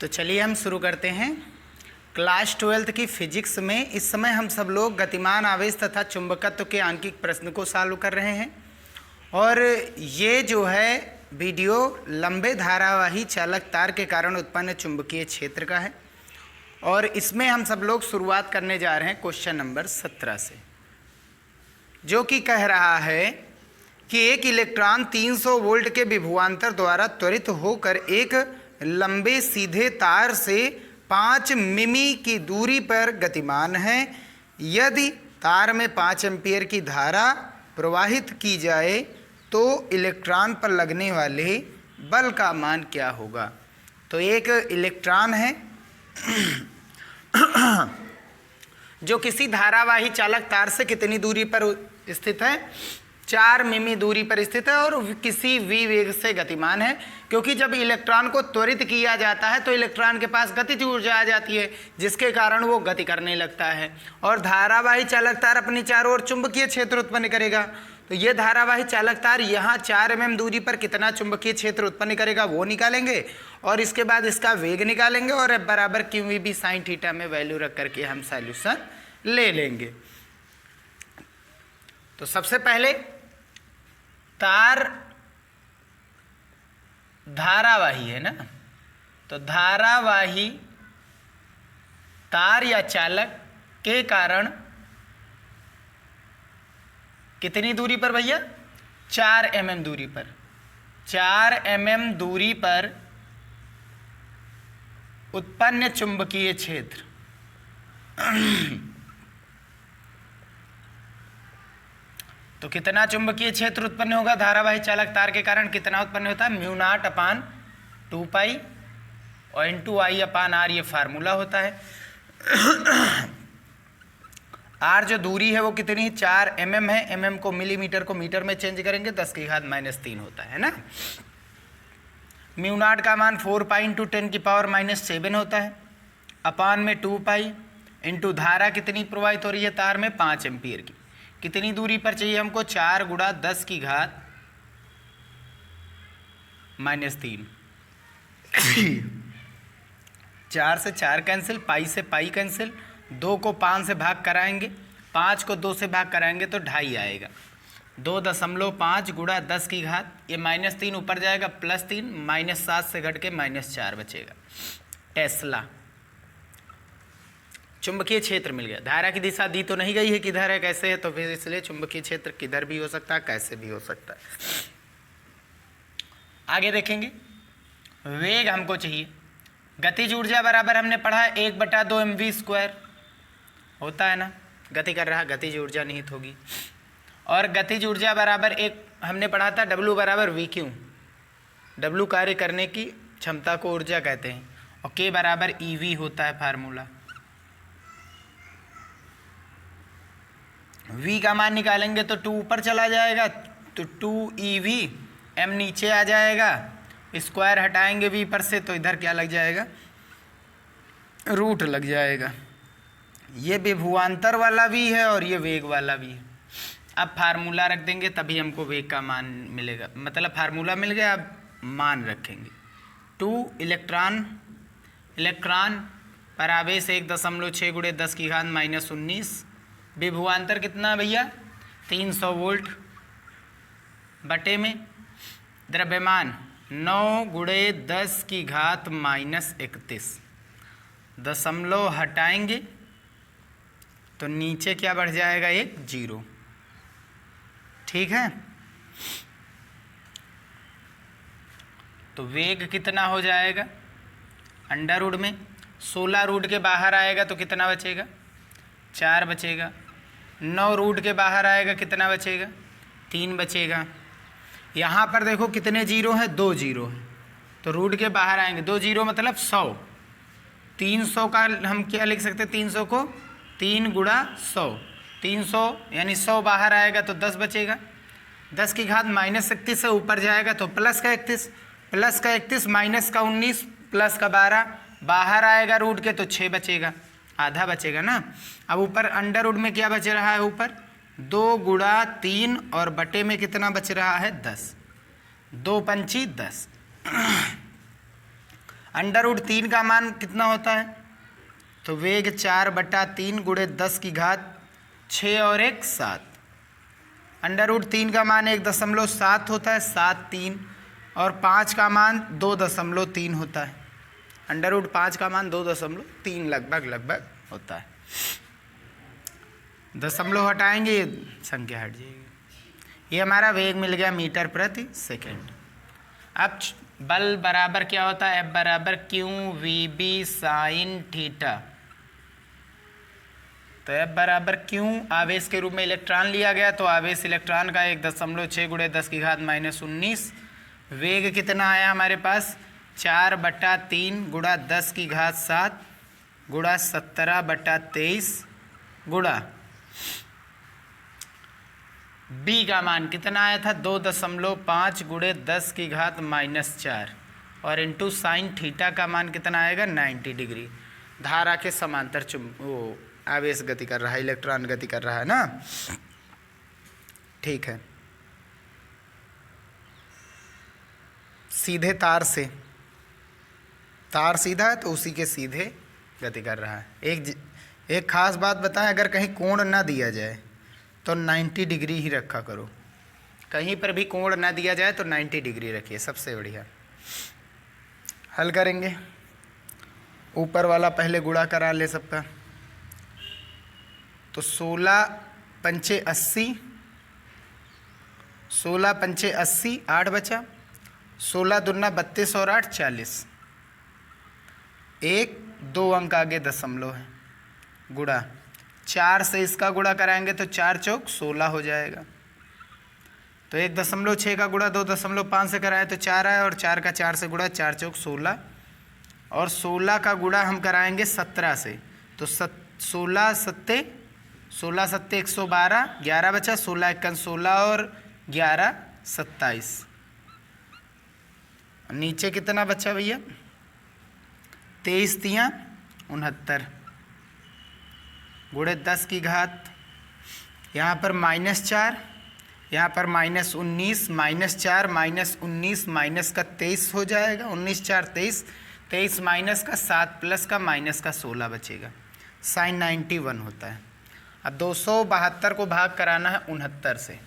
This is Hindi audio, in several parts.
तो चलिए हम शुरू करते हैं। क्लास 12th की फिजिक्स में इस समय हम सब लोग गतिमान आवेश तथा चुंबकत्व के आंकिक प्रश्न को सॉल्व कर रहे हैं। और ये जो है वीडियो लंबे धारावाही चालक तार के कारण उत्पन्न चुंबकीय क्षेत्र का है। और इसमें हम सब लोग शुरुआत करने जा रहे हैं क्वेश्चन नंबर 17 से, जो कि कह रहा है कि एक इलेक्ट्रॉन 300 वोल्ट के विभवांतर द्वारा त्वरित होकर एक लंबे सीधे तार से 5 मिमी की दूरी पर गतिमान है। यदि तार में 5 एम्पीयर की धारा प्रवाहित की जाए तो इलेक्ट्रॉन पर लगने वाले बल का मान क्या होगा। तो एक इलेक्ट्रॉन है जो किसी धारावाही चालक तार से कितनी दूरी पर स्थित है, 4 मिमी दूरी पर स्थित है और किसी v वेग से गतिमान है। क्योंकि जब इलेक्ट्रॉन को त्वरित किया जाता है तो इलेक्ट्रॉन के पास गतिज ऊर्जा आ जाती है, जिसके कारण वो गति करने लगता है। और धारावाही चालक तार अपनी चारों ओर चुंबकीय क्षेत्र उत्पन्न करेगा। तो ये धारावाही चालक तार यहाँ 4 mm दूरी पर कितना चुंबकीय क्षेत्र उत्पन्न करेगा वो निकालेंगे, और इसके बाद इसका वेग निकालेंगे और F बराबर QV साइन थीटा में वैल्यू रख करके हम सॉल्यूशन ले लेंगे। तो सबसे पहले तार धारावाही है ना, तो धारावाही तार या चालक के कारण कितनी दूरी पर भैया, 4 mm दूरी पर, 4 mm दूरी पर उत्पन्न चुंबकीय क्षेत्र तो कितना चुंबकीय क्षेत्र उत्पन्न होगा धारावाही चालक तार के कारण, कितना उत्पन्न होता है, μ0/2π और इंटू I/R ये फार्मूला होता है। R जो दूरी है वो कितनी, 4 mm है। mm को मिलीमीटर को मीटर में चेंज करेंगे 10⁻³ होता है ना। μ0 का मान 4π × 10⁻⁷ होता है, अपान में 2π इंटू धारा कितनी प्रवाहित हो रही है तार में, 5 एम्पीयर की। कितनी दूरी पर चाहिए हमको, 4 × 10⁻³ 4 से 4 कैंसिल, पाई से पाई कैंसिल, 2 को 5 से भाग कराएंगे, 5 को 2 से भाग कराएंगे तो 2.5 आएगा। 2.5 × 10⁻, ये -3 ऊपर जाएगा +3, -7 से घट के -4 बचेगा। टेस्ला चुंबकीय क्षेत्र मिल गया। धारा की दिशा दी तो नहीं गई है किधर है कैसे है, तो फिर इसलिए चुंबकीय क्षेत्र किधर भी हो सकता है कैसे भी हो सकता है। आगे देखेंगे, वेग हमको चाहिए। गतिज ऊर्जा बराबर हमने पढ़ा है 1/2 mv² होता है ना, गति कर रहा गतिज ऊर्जा निहित होगी। और गतिज ऊर्जा बराबर एक हमने पढ़ा था W बराबर VQ, W कार्य करने की क्षमता को ऊर्जा कहते हैं, और K बराबर EV होता है फार्मूला। V का मान निकालेंगे तो 2 ऊपर चला जाएगा तो 2EV, M नीचे आ जाएगा, स्क्वायर हटाएंगे V पर से तो इधर क्या लग जाएगा, रूट लग जाएगा। ये विभवांतर वाला V है और ये वेग वाला V है। अब फार्मूला रख देंगे तभी हमको वेग का मान मिलेगा, मतलब फार्मूला मिल गया, अब मान रखेंगे। 2 इलेक्ट्रॉन पर आवेश 1.6 × 10⁻⁻19, विभवांतर कितना भैया, 300 वोल्ट बटे में द्रव्यमान 9 × 10⁻⁻31, दशमलव हटाएंगे तो नीचे क्या बढ़ जाएगा, एक 0। ठीक है, तो वेग कितना हो जाएगा, अंडर रूट में 16 रूट के बाहर आएगा तो कितना बचेगा, 4 बचेगा। 9 रूट के बाहर आएगा कितना बचेगा, 3 बचेगा। यहाँ पर देखो कितने जीरो हैं, 2 जीरो हैं, तो रूट के बाहर आएंगे 2 जीरो मतलब 100। 300 का हम क्या लिख सकते हैं, 300 को 3 × 100, 300 यानी 100 बाहर आएगा तो 10 बचेगा। 10⁻⁻31 से ऊपर जाएगा तो +31, +31 -19 +12 बाहर आएगा रूट के तो 6 बचेगा, आधा बचेगा ना। अब ऊपर अंडर रूट में क्या बच रहा है, ऊपर 2 × 3 और बटे में कितना बच रहा है, 10, 2 × 5 = 10। √3 का मान कितना होता है? तो वेग 4/3 गुणे 10 की घात 6 और 1 7। √3 का मान 1.7 होता है, 7 3, और 5 का मान 2.3 होता है। √5 का मान 2.3 लगभग होता है। दशमलव हटाएंगे, संख्या हट जाएगी। ये हमारा वेग मिल गया मीटर प्रति सेकेंड। अब बल बराबर क्या होता है? F बराबर QVB साइन थीटा। तो F बराबर Q आवेश के रूप में इलेक्ट्रॉन लिया गया, तो आवेश इलेक्ट्रॉन का 1.6 गुणे 10 की घात -19। वेग कितना आया हमारे पास? 4/3 गुणा 10 की घात 7 गुणा 17/23 गुणा B का मान कितना आया था? 2.5 गुणे 10 की घात -4 और इंटू साइन थीटा का मान कितना आएगा? 90 डिग्री। धारा के समांतर वो आवेश गति कर रहा है, इलेक्ट्रॉन गति कर रहा है ना। ठीक है, सीधे तार से, तार सीधा है तो उसी के सीधे गति कर रहा है। एक खास बात बताएं, अगर कहीं कोण ना दिया जाए तो 90 डिग्री ही रखा करो। कहीं पर भी कोण ना दिया जाए तो 90 डिग्री रखिए, सबसे बढ़िया। हल करेंगे। ऊपर वाला पहले गुणा करा ले सबका। तो 16 पंचे 80, 16 पंचे 80, 8 बचा। 16 दूना 32 और 8 40। 1 2 अंक आगे दशमलव है, गुणा 4 से इसका गुणा कराएंगे तो 4 चौक 16 हो जाएगा। तो 1.6 का गुणा 2.5 से कराएं तो 4 आए, और 4 का 4 से गुणा 4 चौक 16, और 16 का गुणा हम कराएंगे 17 से, तो 16 सत्ते 112, 11 बचा। 16 1 16 और 11 27। नीचे कितना बचा भैया? 23 तियाँ 69 गुणे 10 की घात, यहाँ पर -4, यहाँ पर -19, -4 -19 माइनस का 23 हो जाएगा। 19 4 23, 23 माइनस का 7 प्लस का माइनस का 16 बचेगा। साइन 91 होता है। अब 272 को भाग कराना है 69 से।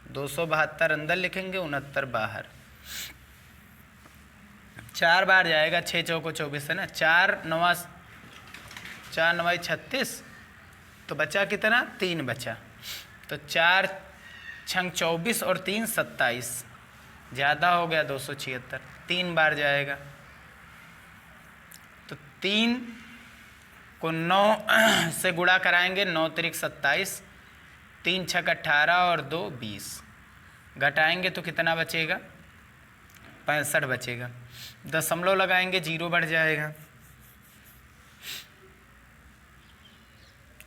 272 अंदर लिखेंगे, 69 बाहर। 4 बार जाएगा, 6 चौको 24 है ना। 4 9 36, तो बचा कितना? 3 बचा। तो 4 छंग 24 और 3 27, ज़्यादा हो गया 276। 3 बार जाएगा, तो 3 को 9 से गुणा कराएंगे, 9 त्रिक 27, 3 छक 18 और 2 20। घटाएंगे तो कितना बचेगा? 65 बचेगा। दशमलव लगाएंगे, 0 बढ़ जाएगा,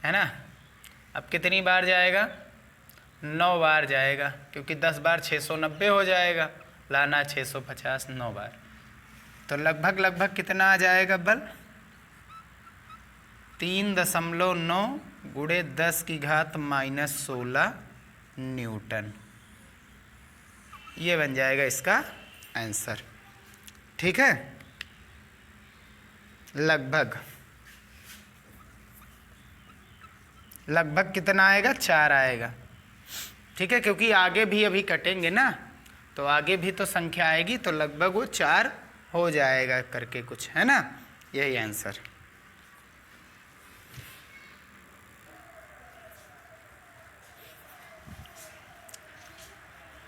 है ना। अब कितनी बार जाएगा? 9 बार जाएगा, क्योंकि 10 बार 690 हो जाएगा, लाना 650 9 बार। तो लगभग कितना आ जाएगा बल? 3.9 गुणे 10 की घात -16 न्यूटन। ये बन जाएगा इसका आंसर। ठीक है, लगभग कितना आएगा? 4 आएगा। ठीक है, क्योंकि आगे भी अभी कटेंगे ना, तो आगे भी तो संख्या आएगी, तो लगभग वो 4 हो जाएगा करके कुछ, है ना। यही आंसर।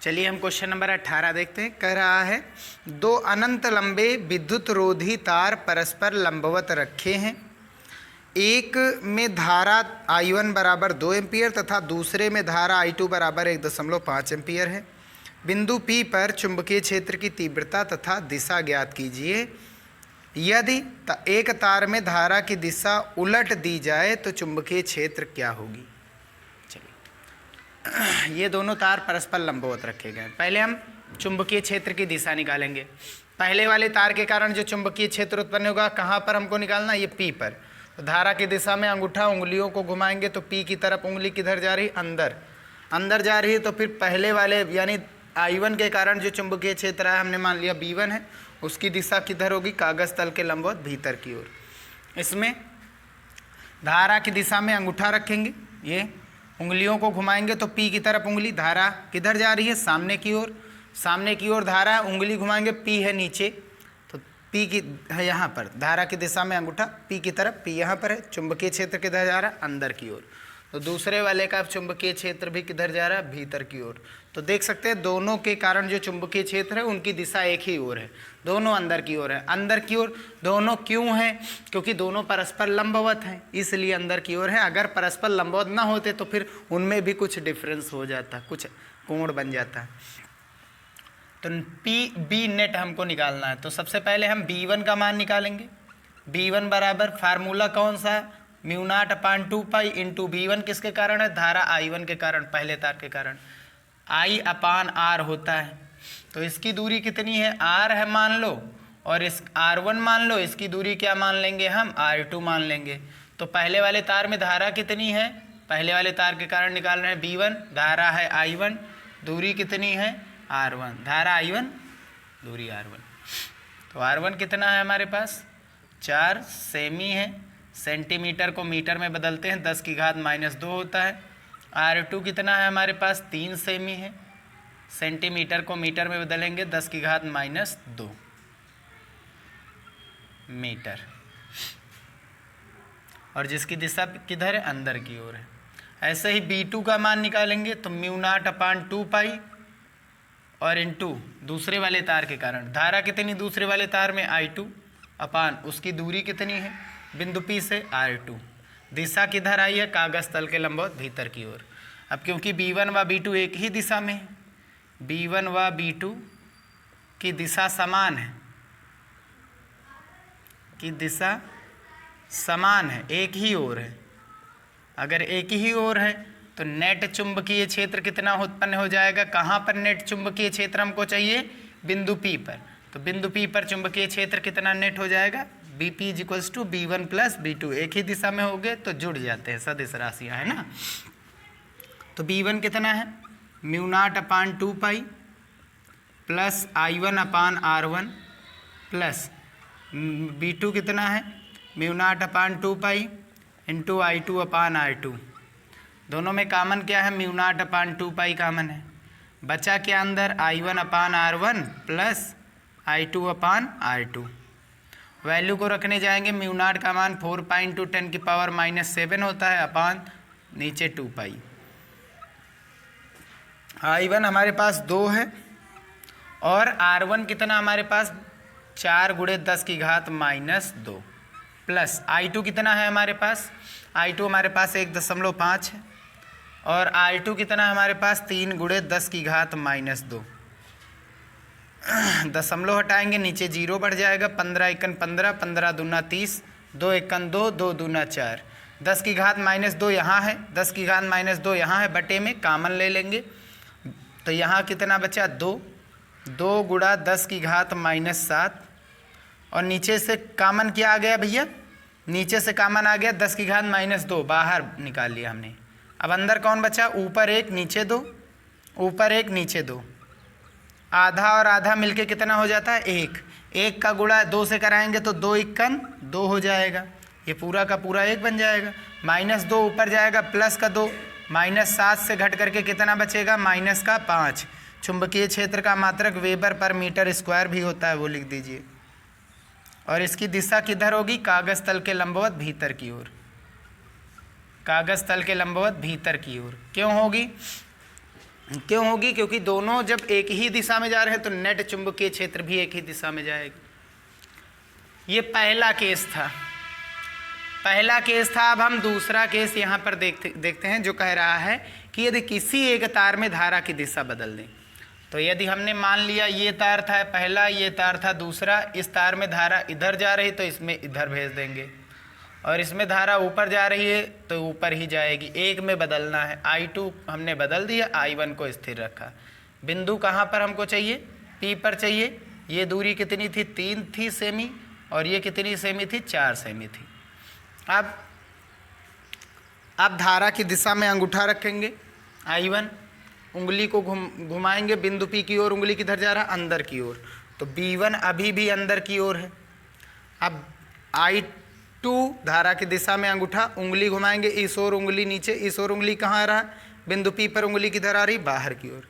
चलिए हम क्वेश्चन नंबर 18 देखते हैं। कह रहा है 2 अनंत लंबे विद्युत रोधी तार परस्पर लंबवत रखे हैं। एक में धारा I1 बराबर 2 एम्पियर तथा दूसरे में धारा I2 बराबर 1.5 एम्पियर है। बिंदु P पर चुंबकीय क्षेत्र की तीव्रता तथा दिशा ज्ञात कीजिए। यदि एक तार में धारा की दिशा उलट दी जाए तो चुंबकीय क्षेत्र क्या होगी? चलिए, ये दोनों तार परस्पर लंबवत रखे गए। पहले हम चुंबकीय क्षेत्र की दिशा निकालेंगे। पहले वाले तार के कारण जो चुंबकीय क्षेत्र उत्पन्न होगा, कहाँ पर हमको निकालना? ये P पर। तो धारा की दिशा में अंगूठा उंगलियों को घुमाएंगे तो P की तरफ उंगली किधर जा रही? अंदर जा रही है। तो फिर पहले वाले यानी I1 के कारण जो चुंबकीय क्षेत्र है हमने मान लिया B1 है, उसकी दिशा किधर होगी? कागज तल के लंबवत भीतर की ओर। इसमें धारा की दिशा में अंगूठा रखेंगे, ये उंगलियों को घुमाएंगे तो P की तरफ उंगली, धारा किधर जा रही है? सामने की ओर। सामने की ओर धारा, उंगली घुमाएंगे, P है नीचे, तो P की है यहाँ पर, धारा की दिशा में अंगूठा P की तरफ, P यहाँ पर है। चुंबकीय क्षेत्र किधर जा रहा है? अंदर की ओर। तो दूसरे वाले का चुंबकीय क्षेत्र भी किधर जा रहा है? भीतर की ओर। तो देख सकते हैं दोनों के कारण जो चुंबकीय क्षेत्र है उनकी दिशा एक ही ओर है, दोनों अंदर की ओर है। अंदर की ओर दोनों क्यों हैं? क्योंकि दोनों परस्पर लंबवत हैं, इसलिए अंदर की ओर है। अगर परस्पर लंबवत ना होते तो फिर उनमें भी कुछ डिफरेंस हो जाता, कुछ कोण बन जाता। तो बी नेट हमको निकालना है। तो सबसे पहले हम B1 का मान निकालेंगे। B1 बराबर फार्मूला कौन सा है? μ0/2π इंटू B1 किसके कारण है? धारा I1 के कारण, पहले तार के कारण। I/R होता है। तो इसकी दूरी कितनी है? R है मान लो, और इस R1 मान लो, इसकी दूरी क्या मान लेंगे हम? R2 मान लेंगे। तो पहले वाले तार में धारा कितनी है? पहले वाले तार के कारण निकाल रहे हैं B1, धारा है I1, दूरी कितनी है? R1, धारा I1, दूरी R1। तो R1 कितना है हमारे पास? 4 सेमी है। सेंटीमीटर को मीटर में बदलते हैं, 10 की घात -2 होता है। R2 कितना है हमारे पास? 3 सेमी है। सेंटीमीटर को मीटर में बदलेंगे, 10 की घात -2 मीटर। और जिसकी दिशा किधर है? अंदर की ओर है। ऐसे ही B2 का मान निकालेंगे तो μ0/2π और इंटू दूसरे वाले तार के कारण धारा कितनी दूसरे वाले तार में? I2 अपान उसकी दूरी कितनी है बिंदु P से? R2। दिशा किधर आई है? कागज तल के लंबवत भीतर की ओर। अब क्योंकि B1 व B2 एक ही दिशा में है, B1 व B2 की दिशा समान है, की दिशा समान है, एक ही ओर है। अगर एक ही ओर है तो नेट चुंबकीय क्षेत्र कितना उत्पन्न हो जाएगा? कहाँ पर नेट चुंबकीय क्षेत्र हमको चाहिए? बिंदु P पर। तो बिंदु P पर चुंबकीय क्षेत्र कितना नेट हो जाएगा? BP = B1 + B2। एक ही दिशा में हो गए तो जुड़ जाते हैं, सदिश राशियाँ, है ना। तो B1 कितना है? μ0/2π प्लस I1/R1 प्लस B2 कितना है? μ0/2π इंटू I2/R2। दोनों में कॉमन क्या है? μ0/2π कॉमन है। बचा क्या अंदर? I1/R1 plus I2/R2। वैल्यू को रखने जाएंगे, μ0 का मान 4π × 10⁻⁻7 होता है, अपान नीचे 2π। I1 हमारे पास 2 है और R1 कितना हमारे पास? 4 × 10⁻⁻2 प्लस I2 कितना है हमारे पास? I2 हमारे पास 1.5 है और R2 कितना हमारे पास? 3 × 10⁻⁻2। दशमलव हटाएंगे, नीचे 0 बढ़ जाएगा। 15 × 1 = 15, 15 दूना 30, 2 × 1 = 2, 2 दूना 4। 10⁻⁻2 यहाँ है, 10⁻⁻2 यहाँ है, बटे में कॉमन ले लेंगे तो यहाँ कितना बचा? 2 × 10⁻⁻7 और नीचे से कॉमन क्या आ गया भैया? नीचे से कॉमन आ गया 10⁻⁻2, बाहर निकाल लिया हमने। अब अंदर कौन बचा? ऊपर 1 नीचे 2, ऊपर 1 नीचे 2। आधा और आधा मिलके कितना हो जाता है? 1। 1 का गुणा 2 से कराएंगे तो 2 × 1 = 2 हो जाएगा, ये पूरा का पूरा 1 बन जाएगा। -2 ऊपर जाएगा, प्लस का 2, -7 से घट करके कितना बचेगा? -5। चुंबकीय क्षेत्र का मात्रक Wb/m² भी होता है, वो लिख दीजिए। और इसकी दिशा किधर होगी? कागज तल के लंबवत भीतर की ओर। कागज तल के लंबवत भीतर की ओर क्यों होगी? क्यों होगी? क्योंकि दोनों जब एक ही दिशा में जा रहे हैं तो नेट चुंबकीय क्षेत्र भी एक ही दिशा में जाएगा। ये पहला केस था, पहला केस था। अब हम दूसरा केस यहाँ पर देखते हैं, जो कह रहा है कि यदि किसी एक तार में धारा की दिशा बदल दें। तो यदि हमने मान लिया ये तार था पहला, ये तार था दूसरा, इस तार में धारा इधर जा रही तो इसमें इधर भेज देंगे, और इसमें धारा ऊपर जा रही है तो ऊपर ही जाएगी। एक में बदलना है, I2 हमने बदल दिया, I1 को स्थिर रखा। बिंदु कहाँ पर हमको चाहिए? P पर चाहिए। ये दूरी कितनी थी? 3 थी सेमी, और ये कितनी सेमी थी? 4 सेमी थी। अब धारा की दिशा में अंगूठा रखेंगे I1, उंगली को घुमाएंगे बिंदु P की ओर, उंगली किधर जा रहा है, अंदर की ओर, तो B1 अभी भी अंदर की ओर है। अब I2 धारा की दिशा में अंगूठा, उंगली घुमाएंगे इस ओर, उंगली नीचे, इस ओर उंगली कहाँ आ रहा है, बिंदु P पर उंगली किधर आ रही, बाहर की ओर।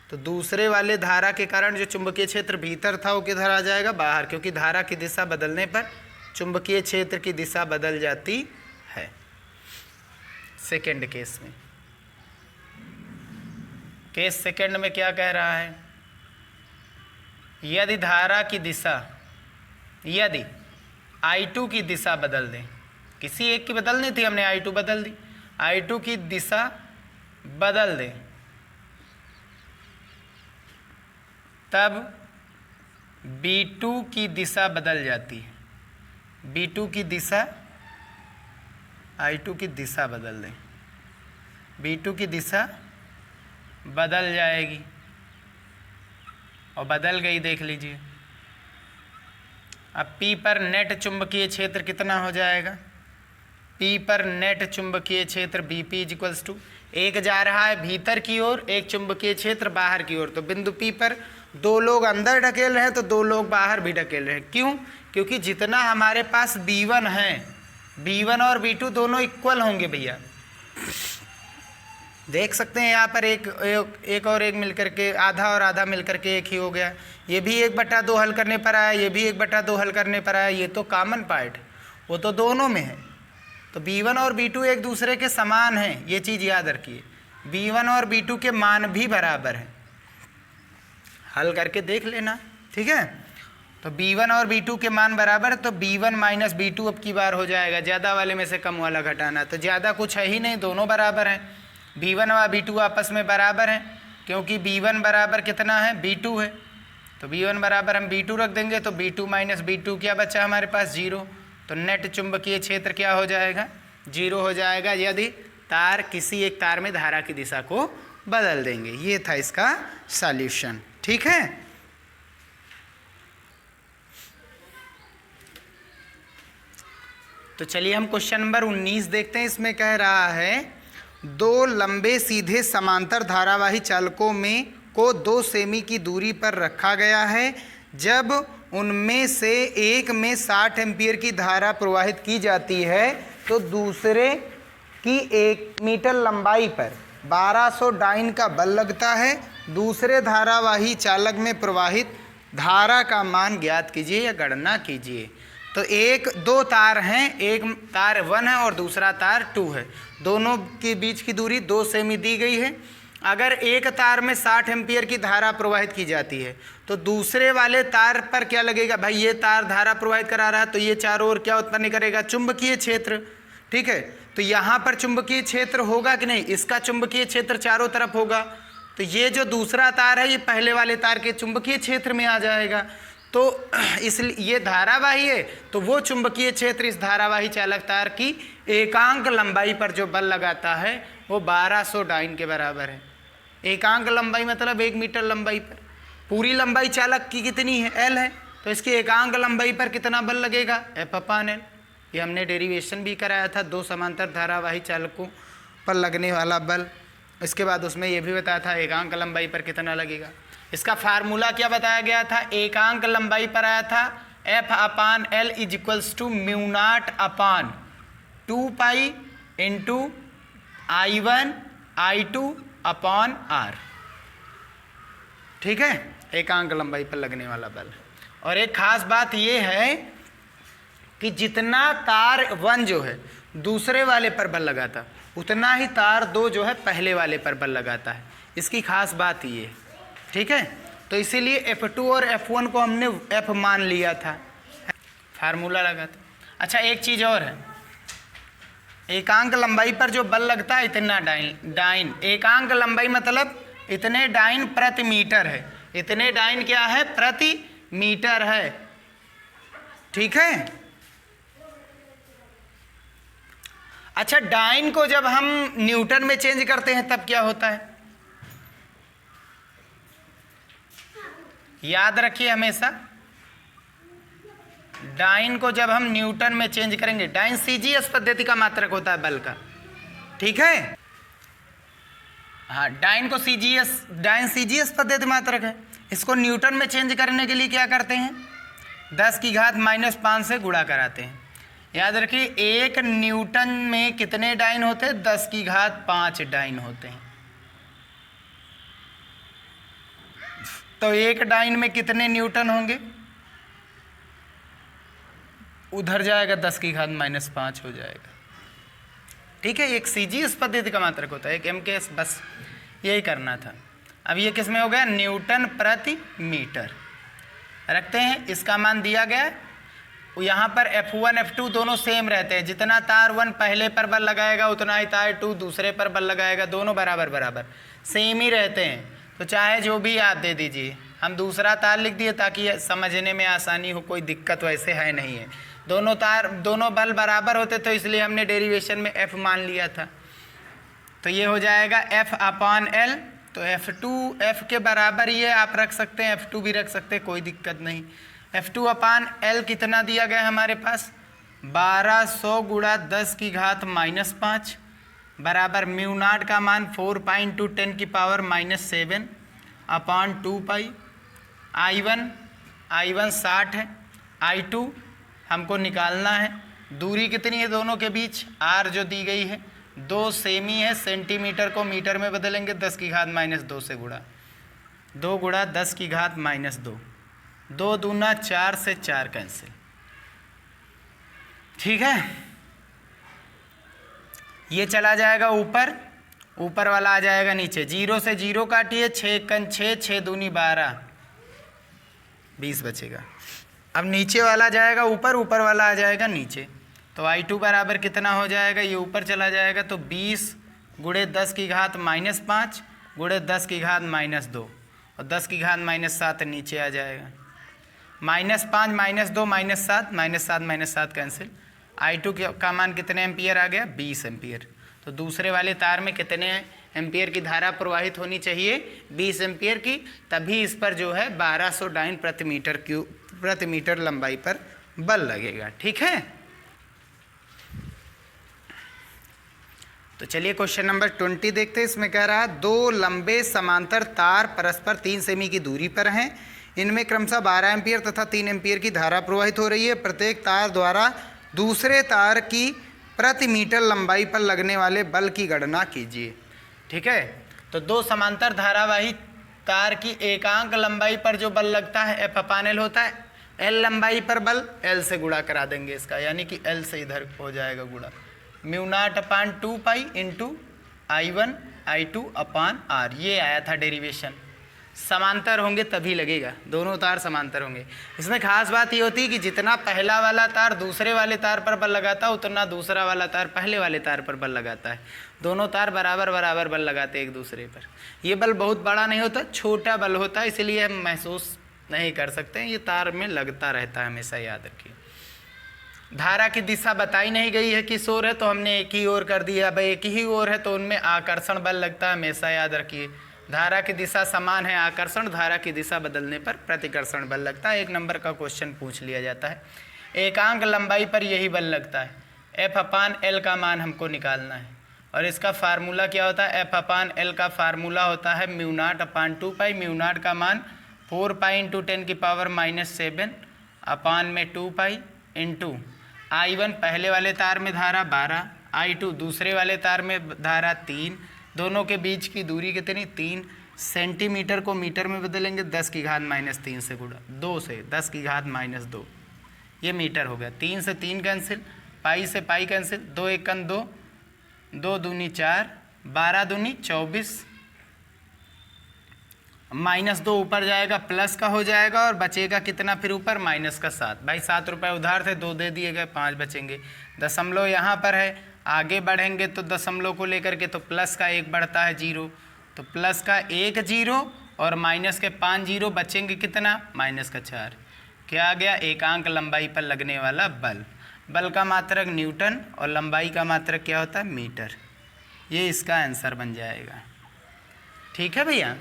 तो दूसरे वाले धारा के कारण जो चुंबकीय क्षेत्र भीतर था वो किधर आ जाएगा, बाहर, क्योंकि धारा की दिशा बदलने पर चुंबकीय क्षेत्र की दिशा बदल जाती है। सेकेंड केस में, केस सेकेंड में क्या कह रहा है, यदि धारा की दिशा, यदि I2 की दिशा बदल दें, किसी एक की बदलनी थी, हमने I2 बदल दी, I2 की दिशा बदल दें, तब B2 की दिशा बदल जाती है। B2 की दिशा, I2 की दिशा बदल दें, B2 की दिशा बदल जाएगी, और बदल गई, देख लीजिए। अब P पर नेट चुंबकीय क्षेत्र कितना हो जाएगा, P पर नेट चुंबकीय क्षेत्र BP = एक जा रहा है भीतर की ओर, एक चुंबकीय क्षेत्र बाहर की ओर, तो बिंदु P पर दो लोग अंदर ढकेल रहे हैं तो दो लोग बाहर भी ढकेल रहे हैं। क्यों? क्योंकि जितना हमारे पास B1 है, B1 और B2 दोनों इक्वल होंगे भैया। देख सकते हैं यहाँ पर एक और एक मिलकर के, आधा और आधा मिलकर के एक ही हो गया। ये भी 1/2 हल करने पर आया, ये भी 1/2 हल करने पर आया, ये तो कॉमन पार्ट, वो तो दोनों में है। तो B1 और B2 एक दूसरे के समान हैं, ये चीज़ याद रखिए। B1 और B2 के मान भी बराबर हैं, हल करके देख लेना, ठीक है। तो B1 और B2 के मान बराबर, तो B1 - B2 अब की बार हो जाएगा, ज़्यादा वाले में से कम वाला घटाना, तो ज़्यादा कुछ है ही नहीं, दोनों बराबर हैं। B1 और B2 आपस में बराबर हैं, क्योंकि B1 बराबर कितना है, B2 है, तो B1 बराबर हम B2 रख देंगे, तो B2 - B2 क्या बचा हमारे पास, 0। तो नेट चुंबकीय क्षेत्र क्या हो जाएगा, 0 हो जाएगा, यदि तार, किसी एक तार में धारा की दिशा को बदल देंगे। ये था इसका सॉल्यूशन, ठीक है। तो चलिए हम क्वेश्चन नंबर 19 देखते हैं। इसमें कह रहा है, दो लंबे सीधे समांतर धारावाही चालकों में को 2 सेमी की दूरी पर रखा गया है। जब उनमें से एक में 60 एम्पीयर की धारा प्रवाहित की जाती है तो दूसरे की 1 मीटर लंबाई पर 1200 डाइन का बल लगता है। दूसरे धारावाही चालक में प्रवाहित धारा का मान ज्ञात कीजिए या गणना कीजिए। तो दो तार हैं, एक तार 1 है और दूसरा तार 2 है, दोनों के बीच की दूरी 2 सेमी दी गई है। अगर एक तार में 60 एम्पीयर की धारा प्रवाहित की जाती है तो दूसरे वाले तार पर क्या लगेगा, भाई ये तार धारा प्रवाहित करा रहा है तो ये चारों ओर क्या उत्पन्न करेगा, चुंबकीय क्षेत्र, ठीक है। तो यहाँ पर चुंबकीय क्षेत्र होगा कि नहीं, इसका चुंबकीय क्षेत्र चारों तरफ होगा, तो ये जो दूसरा तार है ये पहले वाले तार के चुंबकीय क्षेत्र में आ जाएगा। तो इसलिए ये धारावाही है तो वो चुंबकीय क्षेत्र इस धारावाही चालक तार की एकांक लंबाई पर जो बल लगाता है वो 1200 डाइन के बराबर है। एकांक लंबाई मतलब 1 मीटर लंबाई पर, पूरी लंबाई चालक की कितनी है, L है, तो इसकी एकांक लंबाई पर कितना बल लगेगा, F/L। ये हमने डेरिवेशन भी कराया था, 2 समांतर धारावाही चालकों पर लगने वाला बल। इसके बाद उसमें ये भी बताया था एकांक लंबाई पर कितना लगेगा। इसका फार्मूला क्या बताया गया था, एकांक लंबाई पर आया था F/L = μ0/2 पाई × I1 I2/R, ठीक है, एकांक लंबाई पर लगने वाला बल। और एक खास बात ये है कि जितना तार 1 जो है दूसरे वाले पर बल लगाता उतना ही तार 2 जो है पहले वाले पर बल लगाता है, इसकी खास बात ये है, ठीक है। तो इसीलिए F2 और F1 को हमने F मान लिया था, फार्मूला लगा था। अच्छा एक चीज़ और है, एकांक लंबाई पर जो बल लगता है इतना डाइन, एकांक लंबाई मतलब इतने डाइन प्रति मीटर है, इतने डाइन क्या है, प्रति मीटर है, ठीक है। अच्छा डाइन को जब हम न्यूटन में चेंज करते हैं तब क्या होता है, याद रखिए हमेशा, डाइन को जब हम न्यूटन में चेंज करेंगे, डाइन CGS पद्धति का मात्रक होता है बल का, ठीक है। हाँ, डाइन को सीजीएस, डाइन सीजीएस पद्धति मात्रक है। इसको न्यूटन में चेंज करने के लिए क्या करते हैं, 10 की घात -5 से गुणा कराते हैं। याद रखिए, 1 न्यूटन में कितने डाइन होते हैं, 10 की घात 5 डाइन होते हैं। तो 1 डाइन में कितने न्यूटन होंगे, उधर जाएगा 10 की घात -5 हो जाएगा। ठीक है, एक सीजीएस पद्धति का मात्रक होता है, एक एमकेएस, बस यही करना था। अब ये किस में हो गया, न्यूटन प्रति मीटर रखते हैं। इसका मान दिया गया, यहाँ पर F1 F2 दोनों सेम रहते हैं। जितना तार 1 पहले पर बल लगाएगा उतना ही तार 2 दूसरे पर बल लगाएगा, दोनों बराबर बराबर सेम ही रहते हैं। तो चाहे जो भी आप दे दीजिए, हम दूसरा तार लिख दिए ताकि समझने में आसानी हो, कोई दिक्कत वैसे है नहीं है। दोनों बल बराबर होते तो इसलिए हमने डेरिवेशन में F मान लिया था। तो ये हो जाएगा F/L। तो F2 F के बराबर ये आप रख सकते हैं, F2 भी रख सकते हैं, कोई दिक्कत नहीं। F2/L कितना दिया गया है हमारे पास, 1200 गुणा 10 की घात -5 बराबर μ0 का मान 4 पाई इंटू 10 की पावर -7 अपॉन 2 पाई। I1 60 है, I2 हमको निकालना है। दूरी कितनी है दोनों के बीच, R जो दी गई है 2 सेमी है, सेंटीमीटर को मीटर में बदलेंगे, 10 की घात -2 से गुणा, 2 गुणा 10 की घात -2, 2 दूना 4 से 4 कैंसिल। ठीक है, ये चला जाएगा ऊपर, ऊपर वाला आ जाएगा नीचे। 0 से 0 काटिए, 6 कन 6, 6 दूनी 12, 20 बचेगा। अब नीचे वाला जाएगा ऊपर, ऊपर वाला आ जाएगा नीचे। तो I2 बराबर कितना हो जाएगा, ये ऊपर चला जाएगा तो 20 गुणे 10 की घात -5 गुणे 10 की घात -2 और 10 की घात -7 नीचे आ जाएगा। -5 -2 -7 -7 कैंसिल। I2 का मान कितने एम्पियर आ गया, 20 एम्पियर। तो दूसरे वाले तार में कितने एम्पियर की धारा प्रवाहित होनी चाहिए, 20 एम्पियर की। तभी इस पर जो है 1200 डाइन प्रति मीटर लंबाई पर बल लगेगा। ठीक है, तो चलिए क्वेश्चन नंबर 20 देखते हैं। इसमें कह रहा है 2 लंबे समांतर तार परस्पर 3 सेमी की दूरी पर हैं। इनमें क्रमशः 12 एम्पियर तथा 3 एम्पियर की धारा प्रवाहित हो रही है। प्रत्येक तार द्वारा दूसरे तार की प्रति मीटर लंबाई पर लगने वाले बल की गणना कीजिए। ठीक है, तो 2 समांतर धारावाही तार की एकांक लंबाई पर जो बल लगता है F/L होता है। L लंबाई पर बल L से गुणा करा देंगे इसका, यानी कि L से इधर हो जाएगा गुणा, μ0/2 पाई इंटू I1 I2/R। ये आया था डेरिवेशन। समांतर होंगे तभी लगेगा, दोनों तार समांतर होंगे। इसमें खास बात ये होती है कि जितना पहला वाला तार दूसरे वाले तार पर बल लगाता है उतना दूसरा वाला तार पहले वाले तार पर बल लगाता है। दोनों तार बराबर बराबर बल लगाते हैं एक दूसरे पर। ये बल बहुत बड़ा नहीं होता, छोटा बल होता है, इसलिए हम महसूस नहीं कर सकते हैं। ये तार में लगता रहता है, हमेशा याद रखिए। धारा की दिशा बताई नहीं गई है किस ओर है, तो हमने एक ही ओर कर दिया। भाई एक ही ओर है तो उनमें आकर्षण बल लगता है, हमेशा याद रखिए। धारा की दिशा समान है आकर्षण, धारा की दिशा बदलने पर प्रतिकर्षण बल लगता है। 1 नंबर का क्वेश्चन पूछ लिया जाता है। एकांक लंबाई पर यही बल लगता है। F/L का मान हमको निकालना है और इसका फार्मूला क्या होता है, F/L का फार्मूला होता है μ0/2 पाई। μ0 का मान 4 पाई इंटू 10 की पावर -7 अपान में 2 पाई इंटू I1 पहले वाले तार में धारा 12, I2 दूसरे वाले तार में धारा 3, दोनों के बीच की दूरी कितनी, 3 सेंटीमीटर को मीटर में बदलेंगे, 10 की घात -3 से गुणा, 2 से 10 की घात -2, ये मीटर हो गया। 3 से 3 कैंसिल, पाई से पाई कैंसिल, 2 एकन 2, 2 दूनी 4, 12 दूनी 24, -2 ऊपर जाएगा प्लस का हो जाएगा और बचेगा कितना फिर ऊपर, -7। भाई 7 रुपये उधार थे, 2 दे दिए गए, 5 बचेंगे। दशमलव यहाँ पर है, आगे बढ़ेंगे तो दशमलव को लेकर के तो प्लस का 1 बढ़ता है 0, तो प्लस का 1 0 और माइनस के 5 0 बचेंगे कितना, -4। क्या आ गया, एकांक लंबाई पर लगने वाला बल। बल का मात्रक न्यूटन और लंबाई का मात्रक क्या होता है, मीटर। ये इसका आंसर बन जाएगा। ठीक है भैया।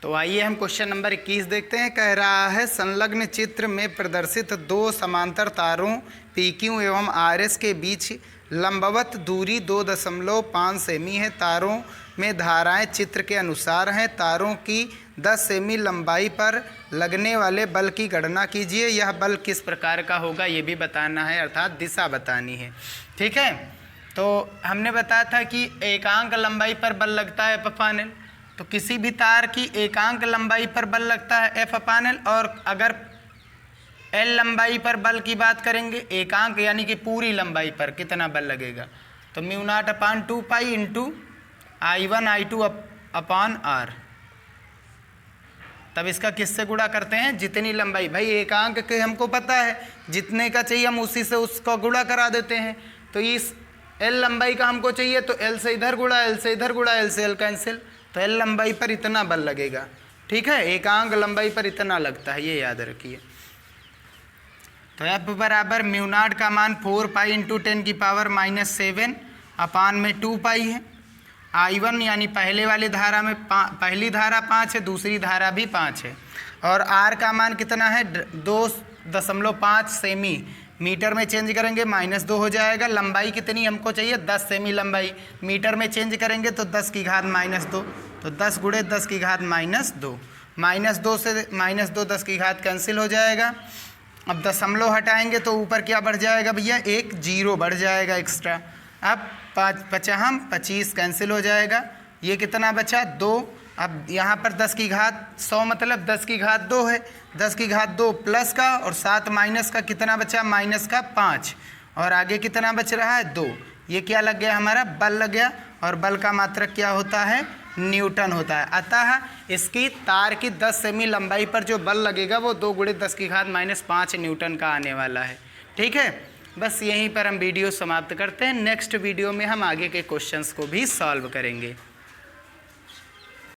तो आइए हम क्वेश्चन नंबर 21 देखते हैं। कह रहा है संलग्न चित्र में प्रदर्शित दो समांतर तारों PQ एवं RS के बीच लंबवत दूरी 2.5 सेमी है। तारों में धाराएं चित्र के अनुसार हैं। तारों की 10 सेमी लंबाई पर लगने वाले बल की गणना कीजिए। यह बल किस प्रकार का होगा ये भी बताना है, अर्थात दिशा बतानी है। ठीक है, तो हमने बताया था कि एकांक लंबाई पर बल लगता है F/L। तो किसी भी तार की एकांक लंबाई पर बल लगता है F/L, और अगर L लंबाई पर बल की बात करेंगे, एकांक यानी कि पूरी लंबाई पर कितना बल लगेगा, तो μ0/2π into I1 I2 upon R। तब इसका किससे गुणा करते हैं, जितनी लंबाई, भाई एकांक के हमको पता है जितने का चाहिए हम उसी से उसको गुणा करा देते हैं। तो इस L लंबाई का हमको चाहिए तो L से इधर गुणा, L से इधर गुणा, L से L कैंसिल, तो L लंबाई पर इतना बल लगेगा। ठीक है, एकांक लंबाई पर इतना लगता है, ये याद रखिए। तो F बराबर μ0 का मान 4π इंटू 10⁻⁻7 अपान में 2π है। I1 यानी पहले वाली धारा में पहली धारा 5 है, दूसरी धारा भी 5 है। और R का मान कितना है 2.5 सेमी, मीटर में चेंज करेंगे -2 हो जाएगा। लंबाई कितनी हमको चाहिए 10 सेमी लंबाई, मीटर में चेंज करेंगे तो 10 की घात -2, तो 10 गुणे 10 की घात -2, -2 से -2 10 की घात कैंसिल हो जाएगा। अब दशमलव हटाएंगे तो ऊपर क्या बढ़ जाएगा भैया, एक 0 बढ़ जाएगा एक्स्ट्रा। अब 5×5 कैंसिल हो जाएगा, ये कितना बचा 2। अब यहाँ पर 10 की घात 100 मतलब 10 की घात 2 है, 10 की घात 2 प्लस का और 7 माइनस का कितना बचा, माइनस का 5, और आगे कितना बच रहा है 2। ये क्या लग गया हमारा, बल लग गया, और बल का मात्रक क्या होता है, न्यूटन होता है। अतः इसकी तार की 10 सेमी लंबाई पर जो बल लगेगा वो 2 गुणे 10 की घात -5 न्यूटन का आने वाला है। ठीक है, बस यहीं पर हम वीडियो समाप्त करते हैं। नेक्स्ट वीडियो में हम आगे के क्वेश्चंस को भी सॉल्व करेंगे।